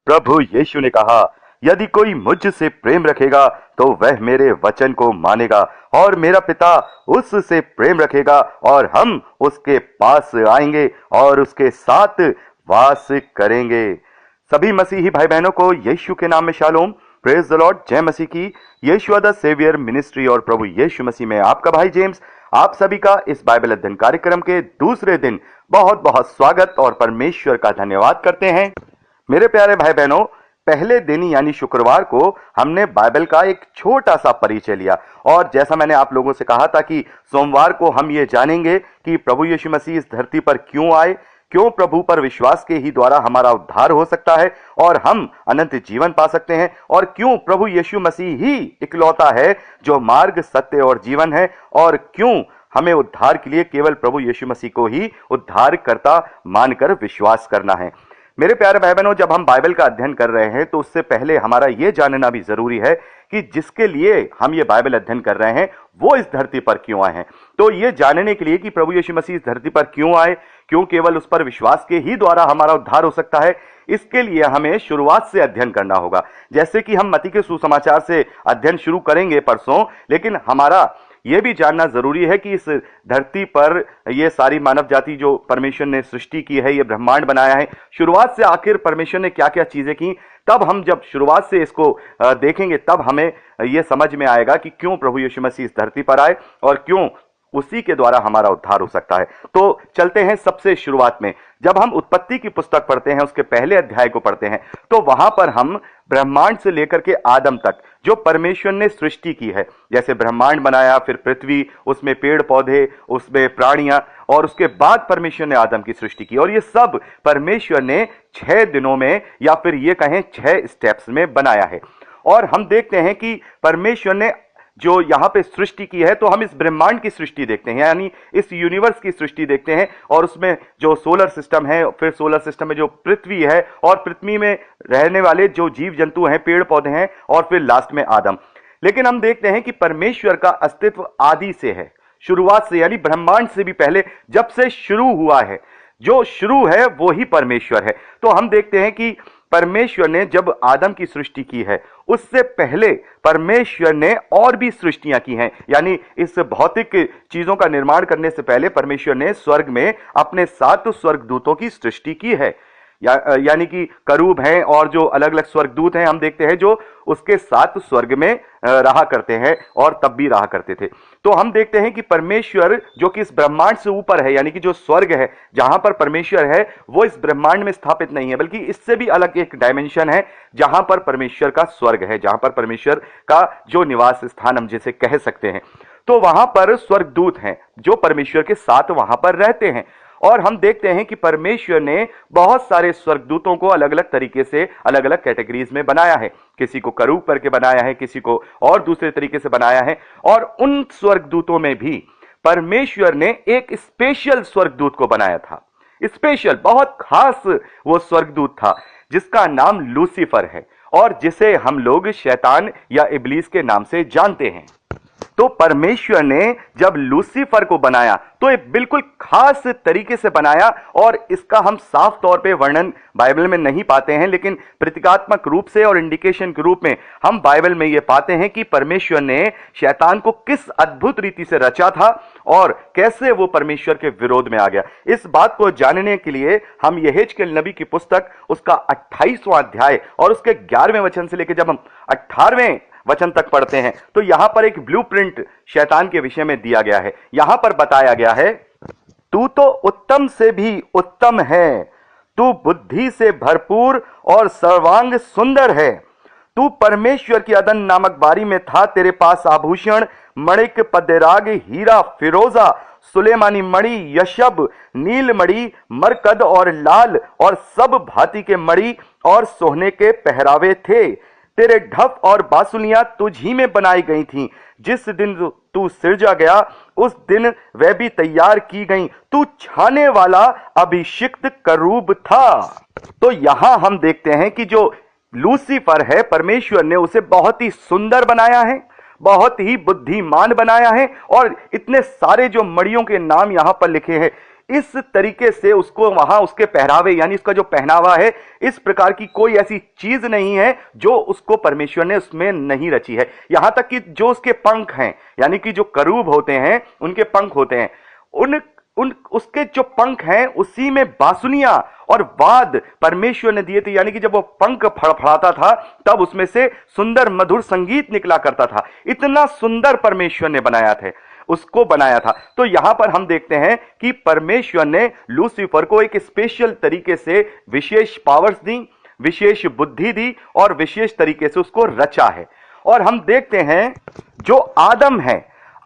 प्रभु यीशु ने कहा, यदि कोई मुझसे प्रेम रखेगा तो वह मेरे वचन को मानेगा और मेरा पिता उससे प्रेम रखेगा और हम उसके पास आएंगे और उसके साथ वास करेंगे। सभी मसीही भाई बहनों को यीशु के नाम में शालोम, प्रेज द लॉर्ड, जय मसीह की। यीशु द सेवियर मिनिस्ट्री और प्रभु यीशु मसीह में आपका भाई जेम्स आप सभी का इस बाइबल अध्ययन कार्यक्रम के दूसरे दिन बहुत बहुत स्वागत और परमेश्वर का धन्यवाद करते हैं। मेरे प्यारे भाई बहनों, पहले दिन यानी शुक्रवार को हमने बाइबल का एक छोटा सा परिचय लिया और जैसा मैंने आप लोगों से कहा था कि सोमवार को हम ये जानेंगे कि प्रभु यीशु मसीह इस धरती पर क्यों आए, क्यों प्रभु पर विश्वास के ही द्वारा हमारा उद्धार हो सकता है और हम अनंत जीवन पा सकते हैं, और क्यों प्रभु यीशु मसीह ही इकलौता है जो मार्ग, सत्य और जीवन है, और क्यों हमें उद्धार के लिए केवल प्रभु यीशु मसीह को ही उद्धारकर्ता मानकर विश्वास करना है। मेरे प्यारे भाई बहनों, जब हम बाइबल का अध्ययन कर रहे हैं तो उससे पहले हमारा यह जानना भी जरूरी है कि जिसके लिए हम ये बाइबल अध्ययन कर रहे हैं वो इस धरती पर क्यों आए हैं। तो ये जानने के लिए कि प्रभु यीशु मसीह इस धरती पर क्यों आए, क्यों केवल उस पर विश्वास के ही द्वारा हमारा उद्धार हो सकता है, इसके लिए हमें शुरुआत से अध्ययन करना होगा। जैसे कि हम मत्ती के सुसमाचार से अध्ययन शुरू करेंगे परसों, लेकिन हमारा यह भी जानना जरूरी है कि इस धरती पर यह सारी मानव जाति जो परमेश्वर ने सृष्टि की है, यह ब्रह्मांड बनाया है, शुरुआत से आखिर परमेश्वर ने क्या क्या चीजें की, तब हम जब शुरुआत से इसको देखेंगे तब हमें यह समझ में आएगा कि क्यों प्रभु यीशु मसीह इस धरती पर आए और क्यों उसी के द्वारा हमारा उद्धार हो सकता है। तो चलते हैं सबसे शुरुआत में। जब हम उत्पत्ति की पुस्तक पढ़ते हैं, उसके पहले अध्याय को पढ़ते हैं, तो वहां पर हम ब्रह्मांड से लेकर के आदम तक जो परमेश्वर ने सृष्टि की है, जैसे ब्रह्मांड बनाया, फिर पृथ्वी, उसमें पेड़ पौधे, उसमें प्राणियां, और उसके बाद परमेश्वर ने आदम की सृष्टि की, और ये सब परमेश्वर ने 6 दिनों में या फिर ये कहें 6 स्टेप्स में बनाया है। और हम देखते हैं कि परमेश्वर ने जो यहां पे सृष्टि की है, तो हम इस ब्रह्मांड की सृष्टि देखते हैं, यानी इस यूनिवर्स की सृष्टि देखते हैं, और उसमें जो सोलर सिस्टम है, फिर सोलर सिस्टम में जो पृथ्वी है, और पृथ्वी में रहने वाले जो जीव जंतु हैं, पेड़ पौधे हैं, और फिर लास्ट में आदम। लेकिन हम देखते हैं कि परमेश्वर का अस्तित्व आदि से है, शुरुआत से, यानी ब्रह्मांड से भी पहले, जब से शुरू हुआ है, जो शुरू है वो ही परमेश्वर है। तो हम देखते हैं कि परमेश्वर ने जब आदम की सृष्टि की है, उससे पहले परमेश्वर ने और भी सृष्टियां की हैं, यानी इस भौतिक चीजों का निर्माण करने से पहले परमेश्वर ने स्वर्ग में अपने 7 स्वर्गदूतों की सृष्टि की है, यानी कि करूब हैं और जो अलग अलग स्वर्गदूत हैं, हम देखते हैं जो उसके 7 स्वर्ग में रहा करते हैं और तब भी रहा करते थे। तो हम देखते हैं कि परमेश्वर जो कि इस ब्रह्मांड से ऊपर है, यानी कि जो स्वर्ग है जहां पर परमेश्वर है, वो इस ब्रह्मांड में स्थापित नहीं है, बल्कि इससे भी अलग एक डायमेंशन है जहां पर परमेश्वर का स्वर्ग है, जहां पर परमेश्वर का जो निवास स्थान हम जिसे कह सकते हैं। तो वहां पर स्वर्गदूत हैं जो परमेश्वर के साथ वहां पर रहते हैं, और हम देखते हैं कि परमेश्वर ने बहुत सारे स्वर्गदूतों को अलग अलग तरीके से अलग अलग कैटेगरीज में बनाया है। किसी को करूब करके बनाया है, किसी को और दूसरे तरीके से बनाया है, और उन स्वर्गदूतों में भी परमेश्वर ने एक स्पेशल स्वर्गदूत को बनाया था। स्पेशल, बहुत खास वो स्वर्गदूत था जिसका नाम लूसीफर है, और जिसे हम लोग शैतान या इब्लीस के नाम से जानते हैं। तो परमेश्वर ने जब लूसीफर को बनाया तो एक बिल्कुल खास तरीके से बनाया, और इसका हम साफ तौर पे वर्णन बाइबल में नहीं पाते हैं, लेकिन प्रतीकात्मक रूप से और इंडिकेशन के रूप में हम बाइबल में यह पाते हैं कि परमेश्वर ने शैतान को किस अद्भुत रीति से रचा था और कैसे वो परमेश्वर के विरोध में आ गया। इस बात को जानने के लिए हम यहेजकेल नबी की पुस्तक, उसका 28वां अध्याय और उसके 11वें वचन से लेकर जब हम 18वें वचन तक पढ़ते हैं, तो यहां पर एक ब्लूप्रिंट शैतान के विषय में दिया गया है। यहां पर बताया गया है, तू तो उत्तम से भी उत्तम है, तू बुद्धि से भरपूर और सर्वांग सुंदर है, तू परमेश्वर की अदन नामक बारी में था, तेरे पास आभूषण, मणिक, पद्दराग, हीरा, फिरोजा, सुलेमानी मणि, यशब, नील मणि, मरकद और लाल और सब भांति के मणि और सोने के पहरावे थे। तेरे ढफ और बांसुलियां तुझ ही में बनाई गई थीं। जिस दिन तू सिरजा गया उस दिन वह भी तैयार की गई। तू छाने वाला अभिषिक्त करूब था। तो यहां हम देखते हैं कि जो लूसीफर है, परमेश्वर ने उसे बहुत ही सुंदर बनाया है, बहुत ही बुद्धिमान बनाया है, और इतने सारे जो मणियों के नाम यहां पर लिखे हैं, इस तरीके से उसको वहां उसके पहरावे यानी उसका जो पहनावा है, इस प्रकार की कोई ऐसी चीज नहीं है जो उसको परमेश्वर ने उसमें नहीं रची है। यहां तक कि जो उसके पंख हैं, यानी कि जो करूब होते हैं उनके पंख होते हैं, उन उसके जो पंख हैं उसी में बांसुरियां और वाद परमेश्वर ने दिए थे। यानी कि जब वो पंख फड़फड़ाता था तब उसमें से सुंदर मधुर संगीत निकला करता था। इतना सुंदर परमेश्वर ने बनाया था। तो यहां पर हम देखते हैं कि परमेश्वर ने लूसीफर को एक स्पेशल तरीके से विशेष पावर्स दी, विशेष बुद्धि दी और विशेष तरीके से उसको रचा है। और हम देखते हैं जो आदम है,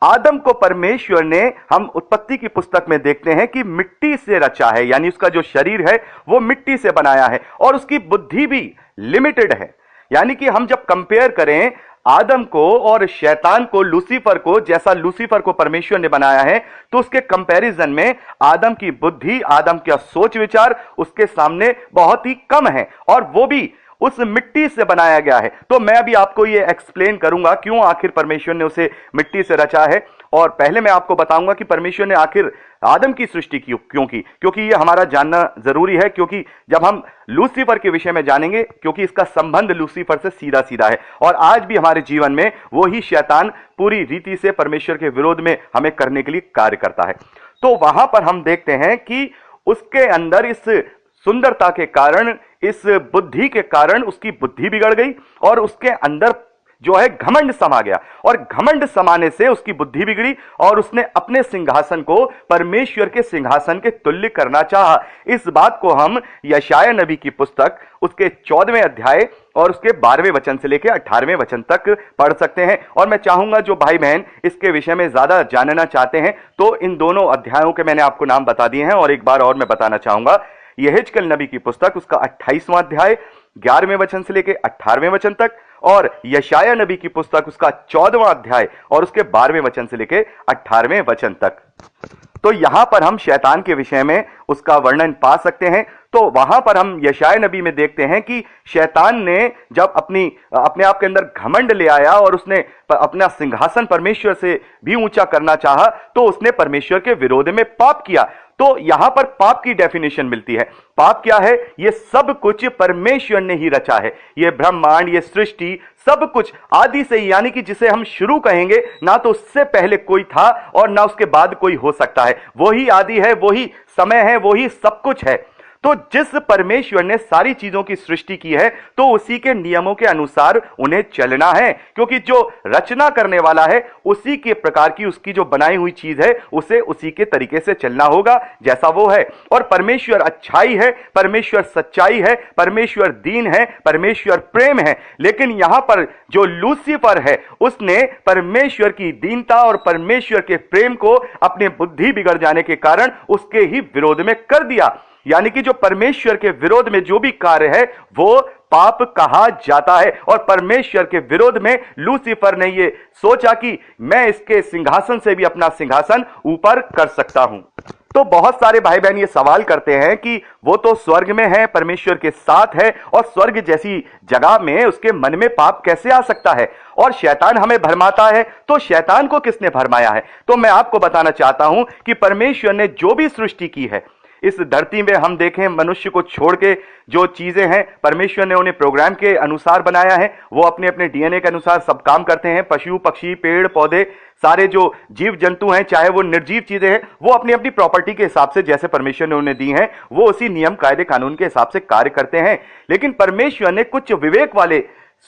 आदम को परमेश्वर ने, हम उत्पत्ति की पुस्तक में देखते हैं कि मिट्टी से रचा है, यानी उसका जो शरीर है वो मिट्टी से बनाया है और उसकी बुद्धि भी लिमिटेड है। यानी कि हम जब कंपेयर करें आदम को और शैतान को, लूसीफर को, जैसा लूसीफर को परमेश्वर ने बनाया है, तो उसके कंपैरिजन में आदम की बुद्धि, आदम का सोच विचार उसके सामने बहुत ही कम है और वो भी उस मिट्टी से बनाया गया है। तो मैं अभी आपको ये एक्सप्लेन करूंगा क्यों आखिर परमेश्वर ने उसे मिट्टी से रचा है। और पहले मैं आपको बताऊंगा कि परमेश्वर ने आखिर आदम की सृष्टि क्यों की, क्योंकि ये हमारा जानना जरूरी है। क्योंकि जब हम लूसीफर के विषय में जानेंगे, क्योंकि इसका संबंध लूसीफर से सीधा सीधा है और आज भी हमारे जीवन में वो ही शैतान पूरी रीति से परमेश्वर के विरोध में हमें करने के लिए कार्य करता है। तो वहां पर हम देखते हैं कि उसके अंदर इस सुंदरता के कारण, इस बुद्धि के कारण उसकी बुद्धि बिगड़ गई और उसके अंदर जो है घमंड समा गया और घमंड समाने से उसकी बुद्धि बिगड़ी और उसने अपने सिंहासन को परमेश्वर के सिंहासन के तुल्य करना चाहा। इस बात को हम यशायाह नबी की पुस्तक उसके 14वें अध्याय और उसके 12वें वचन से लेकर 18वें वचन तक पढ़ सकते हैं। और मैं चाहूंगा जो भाई बहन इसके विषय में ज्यादा जानना चाहते हैं तो इन दोनों अध्यायों के मैंने आपको नाम बता दिए हैं और एक बार और मैं बताना चाहूंगा। यहेजकेल नबी की पुस्तक उसका 28वां अध्याय 11वें वचन से लेकर 18वें वचन तक और यशायाह नबी की पुस्तक उसका 14वां अध्याय और उसके 12वें वचन से लेकर 18वें वचन तक। तो यहां पर हम शैतान के विषय में उसका वर्णन पा सकते हैं। तो वहां पर हम यशायाह नबी में देखते हैं कि शैतान ने जब अपने आप के अंदर घमंड ले आया और उसने अपना सिंहासन परमेश्वर से भी ऊंचा करना चाहा, तो उसने परमेश्वर के विरोध में पाप किया। तो यहां पर पाप की डेफिनेशन मिलती है। पाप क्या है? ये सब कुछ परमेश्वर ने ही रचा है। ये ब्रह्मांड, ये सृष्टि, सब कुछ आदि से ही, यानी कि जिसे हम शुरू कहेंगे, ना तो उससे पहले कोई था और ना उसके बाद कोई हो सकता है। वही आदि है, वही समय है, वही सब कुछ है। तो जिस परमेश्वर ने सारी चीजों की सृष्टि की है तो उसी के नियमों के अनुसार उन्हें चलना है, क्योंकि जो रचना करने वाला है उसी के प्रकार की उसकी जो बनाई हुई चीज है उसे उसी के तरीके से चलना होगा जैसा वो है। और परमेश्वर अच्छाई है, परमेश्वर सच्चाई है, परमेश्वर दीन है, परमेश्वर प्रेम है। लेकिन यहां पर जो लूसीफर है उसने परमेश्वर की दीनता और परमेश्वर के प्रेम को अपने बुद्धि बिगड़ जाने के कारण उसके ही विरोध में कर दिया। यानी कि जो परमेश्वर के विरोध में जो भी कार्य है वो पाप कहा जाता है। और परमेश्वर के विरोध में लूसीफर ने ये सोचा कि मैं इसके सिंहासन से भी अपना सिंहासन ऊपर कर सकता हूं। तो बहुत सारे भाई बहन ये सवाल करते हैं कि वो तो स्वर्ग में है, परमेश्वर के साथ है, और स्वर्ग जैसी जगह में उसके मन में पाप कैसे आ सकता है? और शैतान हमें भरमाता है, तो शैतान को किसने भरमाया है? तो मैं आपको बताना चाहता हूं कि परमेश्वर ने जो भी सृष्टि की है इस धरती में, हम देखें मनुष्य को छोड़ के जो चीजें हैं परमेश्वर ने उन्हें प्रोग्राम के अनुसार बनाया है। वो अपने अपने डीएनए के अनुसार सब काम करते हैं। पशु पक्षी पेड़ पौधे सारे जो जीव जंतु हैं, चाहे वो निर्जीव चीजें हैं, वो अपनी अपनी प्रॉपर्टी के हिसाब से जैसे परमेश्वर ने उन्हें दी हैं वो उसी नियम कायदे कानून के हिसाब से कार्य करते हैं। लेकिन परमेश्वर ने कुछ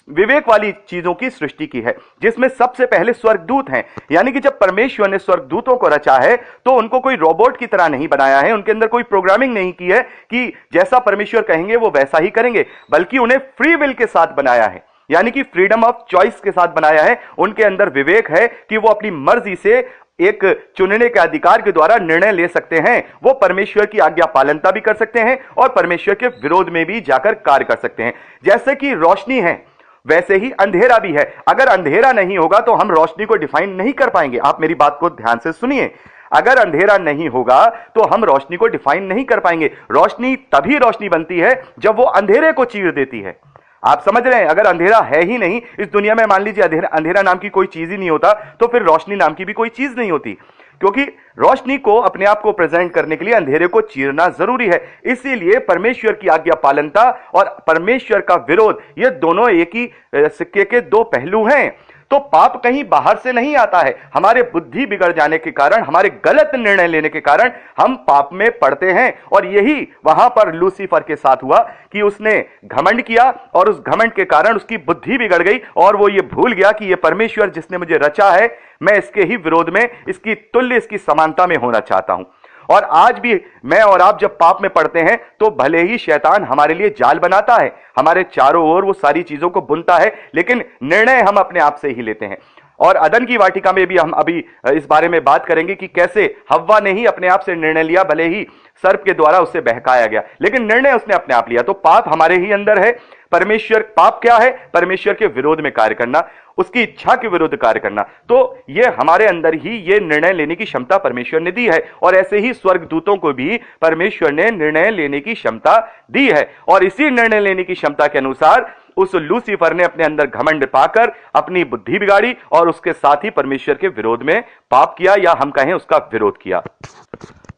विवेक वाली चीजों की सृष्टि की है, जिसमें सबसे पहले स्वर्गदूत हैं। यानी कि जब परमेश्वर ने स्वर्गदूतों को रचा है तो उनको कोई रोबोट की तरह नहीं बनाया है, उनके अंदर कोई प्रोग्रामिंग नहीं की है कि जैसा परमेश्वर कहेंगे वो वैसा ही करेंगे, बल्कि उन्हें फ्री विल के साथ बनाया है, यानी कि फ्रीडम ऑफ चॉइस के साथ बनाया है। उनके अंदर विवेक है कि वो अपनी मर्जी से एक चुनने के अधिकार के द्वारा निर्णय ले सकते हैं। वो परमेश्वर की आज्ञा पालनता भी कर सकते हैं और परमेश्वर के विरोध में भी जाकर कार्य कर सकते हैं। जैसे कि रोशनी है वैसे ही अंधेरा भी है। अगर अंधेरा नहीं होगा तो हम रोशनी को डिफाइन नहीं कर पाएंगे। आप मेरी बात को ध्यान से सुनिए। अगर अंधेरा नहीं होगा तो हम रोशनी को डिफाइन नहीं कर पाएंगे। रोशनी तभी रोशनी बनती है जब वो अंधेरे को चीर देती है। आप समझ रहे हैं? अगर अंधेरा है ही नहीं इस दुनिया में, मान लीजिए अंधेरा नाम की कोई चीज ही नहीं होता, तो फिर रोशनी नाम की भी कोई चीज नहीं होती। क्योंकि रोशनी को अपने आप को प्रेजेंट करने के लिए अंधेरे को चीरना जरूरी है। इसीलिए परमेश्वर की आज्ञा पालनता और परमेश्वर का विरोध, ये दोनों एक ही सिक्के के दो पहलू हैं। तो पाप कहीं बाहर से नहीं आता है, हमारे बुद्धि बिगड़ जाने के कारण, हमारे गलत निर्णय लेने के कारण हम पाप में पड़ते हैं। और यही वहां पर लूसीफर के साथ हुआ कि उसने घमंड किया और उस घमंड के कारण उसकी बुद्धि बिगड़ गई और वो ये भूल गया कि ये परमेश्वर जिसने मुझे रचा है, मैं इसके ही विरोध में, इसकी तुल्य, इसकी समानता में होना चाहता हूं। और आज भी मैं और आप जब पाप में पड़ते हैं तो भले ही शैतान हमारे लिए जाल बनाता है, हमारे चारों ओर वो सारी चीजों को बुनता है, लेकिन निर्णय हम अपने आप से ही लेते हैं। और अदन की वाटिका में भी हम अभी इस बारे में बात करेंगे कि कैसे हव्वा ने ही अपने आप से निर्णय लिया, भले ही सर्प के द्वारा उससे बहकाया गया, लेकिन निर्णय उसने अपने आप लिया। तो पाप हमारे ही अंदर है। परमेश्वर, पाप क्या है? परमेश्वर के विरोध में कार्य करना, उसकी इच्छा के विरुद्ध कार्य करना। तो ये हमारे अंदर ही ये निर्णय लेने की क्षमता परमेश्वर ने दी है। और ऐसे ही स्वर्गदूतों को भी परमेश्वर ने निर्णय लेने की क्षमता दी है। और इसी निर्णय लेने की क्षमता के अनुसार उस लूसीफर ने अपने अंदर घमंड पाकर अपनी बुद्धि बिगाड़ी और उसके साथ ही परमेश्वर के विरोध में पाप किया, या हम कहें उसका विरोध किया।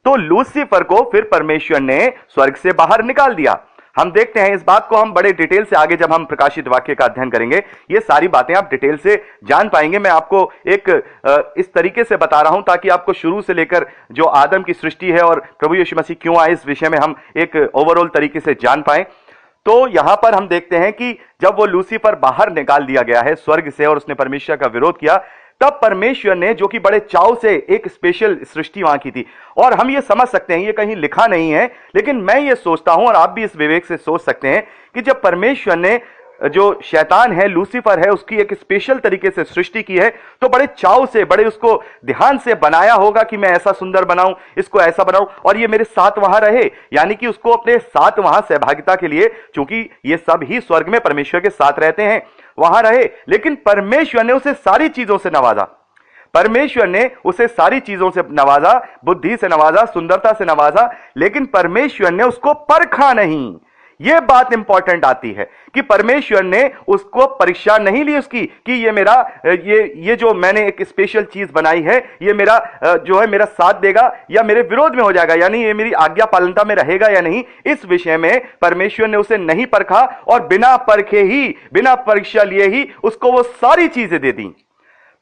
तो लूसीफर को फिर परमेश्वर ने स्वर्ग से बाहर निकाल दिया। हम देखते हैं इस बात को, हम बड़े डिटेल से आगे जब हम प्रकाशित वाक्य का अध्ययन करेंगे, ये सारी बातें आप डिटेल से जान पाएंगे। मैं आपको एक इस तरीके से बता रहा हूं ताकि आपको शुरू से लेकर जो आदम की सृष्टि है और प्रभु यीशु मसीह क्यों आए, इस विषय में हम एक ओवरऑल तरीके से जान पाएं। तो यहां पर हम देखते हैं कि जब वो लूसीफर बाहर निकाल दिया गया है स्वर्ग से और उसने परमेश्वर का विरोध किया, तब परमेश्वर ने, जो कि बड़े चाव से एक स्पेशल सृष्टि वहां की थी, और हम ये समझ सकते हैं, ये कहीं लिखा नहीं है, लेकिन मैं ये सोचता हूं और आप भी इस विवेक से सोच सकते हैं कि जब परमेश्वर ने जो शैतान है, लूसीफर है, उसकी एक स्पेशल तरीके से सृष्टि की है, तो बड़े चाव से, बड़े उसको ध्यान से बनाया होगा कि मैं ऐसा सुंदर बनाऊं, इसको ऐसा बनाऊं और ये मेरे साथ वहां रहे, यानी कि उसको अपने साथ वहां सहभागिता के लिए, चूंकि ये सब ही स्वर्ग में परमेश्वर के साथ रहते हैं, वहां रहे। लेकिन परमेश्वर ने उसे सारी चीजों से नवाजा, परमेश्वर ने उसे सारी चीजों से नवाजा, बुद्धि से नवाजा, सुंदरता से नवाजा, लेकिन परमेश्वर ने उसको परखा नहीं। यह बात इंपॉर्टेंट आती है कि परमेश्वर ने उसको परीक्षा नहीं ली उसकी कि ये मेरा ये जो मैंने एक स्पेशल चीज बनाई है, ये मेरा जो है मेरा साथ देगा या मेरे विरोध में हो जाएगा, यानी ये मेरी आज्ञा पालनता में रहेगा या नहीं। इस विषय में परमेश्वर ने उसे नहीं परखा और बिना परखे ही, बिना परीक्षा लिए ही उसको वो सारी चीजें दे दी।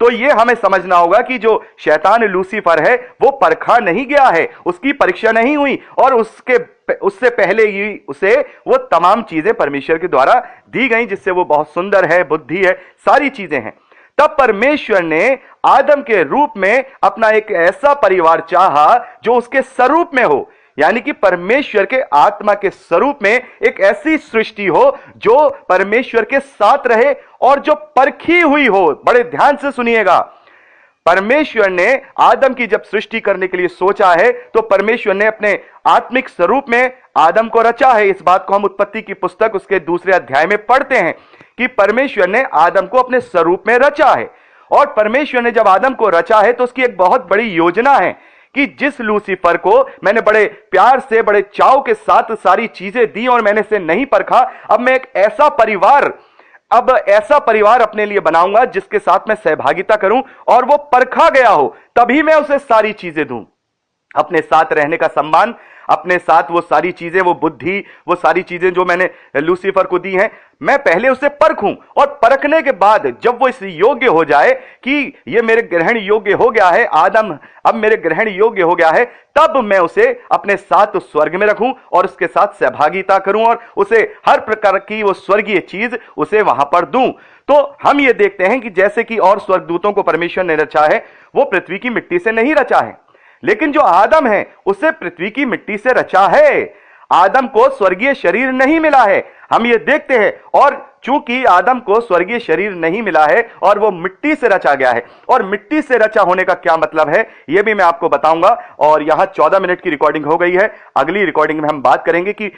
तो ये हमें समझना होगा कि जो शैतान लूसीफर है वो परखा नहीं गया है, उसकी परीक्षा नहीं हुई, और उससे पहले ही उसे वो तमाम चीजें परमेश्वर के द्वारा दी गई जिससे वो बहुत सुंदर है, बुद्धि है, सारी चीजें हैं। तब परमेश्वर ने आदम के रूप में अपना एक ऐसा परिवार चाहा जो उसके स्वरूप में हो, यानी कि परमेश्वर के आत्मा के स्वरूप में एक ऐसी सृष्टि हो जो परमेश्वर के साथ रहे और जो परखी हुई हो। बड़े ध्यान से सुनिएगा, परमेश्वर ने आदम की जब सृष्टि करने के लिए सोचा है तो परमेश्वर ने अपने आत्मिक स्वरूप में आदम को रचा है। इस बात को हम उत्पत्ति की पुस्तक उसके 2 अध्याय में पढ़ते हैं कि परमेश्वर ने आदम को अपने स्वरूप में रचा है। और परमेश्वर ने जब आदम को रचा है तो उसकी एक बहुत बड़ी योजना है कि जिस लूसीफर को मैंने बड़े प्यार से, बड़े चाव के साथ सारी चीजें दी और मैंने इसे नहीं परखा, अब मैं एक ऐसा परिवार अपने लिए बनाऊंगा जिसके साथ मैं सहभागिता करूं और वो परखा गया हो, तभी मैं उसे सारी चीजें दूं। अपने साथ रहने का सम्मान, अपने साथ वो सारी चीजें, वो बुद्धि, वो सारी चीजें जो मैंने लूसीफर को दी हैं, मैं पहले उसे परखूं और परखने के बाद जब वो इस योग्य हो जाए कि ये मेरे ग्रहण योग्य हो गया है, आदम अब मेरे ग्रहण योग्य हो गया है, तब मैं उसे अपने साथ स्वर्ग में रखूं और उसके साथ सहभागिता करूं और उसे हर प्रकार की वो स्वर्गीय चीज उसे वहां पर दूं। तो हम ये देखते हैं कि जैसे कि और स्वर्गदूतों को परमेश्वर ने रचा है, वो पृथ्वी की मिट्टी से नहीं रचा है, लेकिन जो आदम है उसे पृथ्वी की मिट्टी से रचा है। आदम को स्वर्गीय शरीर नहीं मिला है, हम ये देखते हैं। और चूंकि आदम को स्वर्गीय शरीर नहीं मिला है और वो मिट्टी से रचा गया है, और मिट्टी से रचा होने का क्या मतलब है ये भी मैं आपको बताऊंगा। और यहां 14 मिनट की रिकॉर्डिंग हो गई है, अगली रिकॉर्डिंग में हम बात करेंगे कि